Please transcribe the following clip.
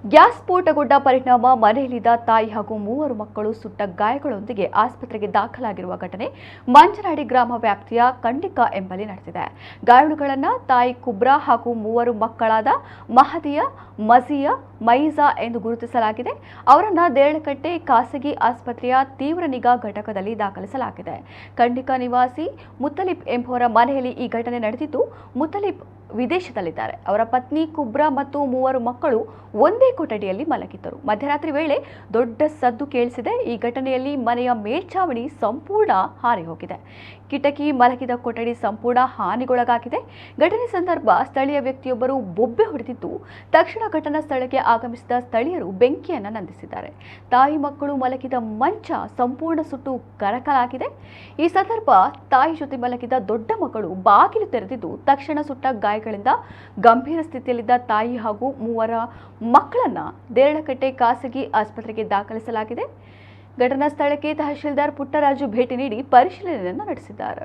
Gas ಸ್ಫೋಟಗೊಂಡ ಪರಿಣಾಮ ಮನೆಯಲ್ಲಿದ್ದ ತಾಯಿ ಹಾಗೂ ಮೂವರು ಮಕ್ಕಳು ಸುಟ್ಟ ಗಾಯಗಳೊಂದಿಗೆ ಆಸ್ಪತ್ರೆಗೆ ದಾಖಲಾಗಿರುವ ಘಟನೆ ಮಂಜನಾಡಿ ಗ್ರಾಮ ವ್ಯಾಪ್ತಿಯ ಕಂಡಿಕ ಎಂಬಲ್ಲಿ ನಡೆದಿದೆ. ಗಾಯಾಳುಗಳನ್ನು ತಾಯಿ ಕುಬ್ರಾ ಹಾಗೂ ಮೂವರು ಮಕ್ಕಳಾದ ಮಹದಿಯ, ಮಜಿಯಾ, ಮೈಜಾ ಎಂದು ಗುರುತಿಸಲಾಗಿದೆ. ಅವರನ್ನು ದೇರಳಕಟ್ಟೆ ಖಾಸಗಿ ಆಸ್ಪತ್ರೆಯ ತೀವ್ರ ನಿಗಾ ಘಟಕದಲ್ಲಿ ದಾಖಲಿಸಲಾಗಿದೆ. ಕಂಡಿಕ ನಿವಾಸಿ ಮುತ್ತಲಿಬ್ ಎಂಬುವರ ಮನೆಯಲ್ಲಿ ಈ ಘಟನೆ ನಡೆದಿದ್ದು, ಮುತ್ತಲಿಬ್ ವಿದೇಶದಲ್ಲಿದ್ದಾರೆ. ಅವರ ಪತ್ನಿ ಕುಬ್ರಾ ಮತ್ತು ಮೂವರು ಮಕ್ಕಳು ಒಂದೇ ಕೊಠಡಿಯಲ್ಲಿ ಮಲಗಿದ್ದರು. ಮಧ್ಯರಾತ್ರಿ ವೇಳೆ ದೊಡ್ಡ ಸದ್ದು ಕೇಳಿಸಿದೆ. ಈ ಘಟನೆಯಲ್ಲಿ ಮನೆಯ ಮೇಲ್ಛಾವಣಿ ಸಂಪೂರ್ಣ ಹಾರಿ ಹೋಗಿದೆ. ಕಿಟಕಿ ಮಲಗಿದ ಕೊಠಡಿ ಸಂಪೂರ್ಣ ಹಾನಿಗೊಳಗಾಗಿದೆ. ಘಟನೆ ಸಂದರ್ಭ ಸ್ಥಳೀಯ ವ್ಯಕ್ತಿಯೊಬ್ಬರು ಬೊಬ್ಬೆ ಹೊಡೆದಿದ್ದು, ತಕ್ಷಣ ಘಟನಾ ಸ್ಥಳಕ್ಕೆ ಆಗಮಿಸಿದ ಸ್ಥಳೀಯರು ಬೆಂಕಿಯನ್ನು ನಂದಿಸಿದ್ದಾರೆ. ತಾಯಿ ಮಕ್ಕಳು ಮಲಗಿದ ಮಂಚ ಸಂಪೂರ್ಣ ಸುಟ್ಟು ಕರಕಲಾಗಿದೆ. ಈ ಸಂದರ್ಭ ತಾಯಿ ಜೊತೆ ಮಲಗಿದ ದೊಡ್ಡ ಮಕ್ಕಳು ಬಾಗಿಲು ತೆರೆದಿದ್ದು, ತಕ್ಷಣ ಸುಟ್ಟ ಗಾಯಗಳಿಂದ ಗಂಭೀರ ಸ್ಥಿತಿಯಲ್ಲಿದ್ದ ತಾಯಿ ಹಾಗೂ ಮೂವರ ಮಕ್ಕಳನ್ನ ದೇರಳಕಟ್ಟೆ ಖಾಸಗಿ ಆಸ್ಪತ್ರೆಗೆ ದಾಖಲಿಸಲಾಗಿದೆ. ಘಟನಾ ಸ್ಥಳಕ್ಕೆ ತಹಶೀಲ್ದಾರ್ ಪುಟ್ಟರಾಜು ಭೇಟಿ ನೀಡಿ ಪರಿಶೀಲನೆಯನ್ನು ನಡೆಸಿದ್ದಾರೆ.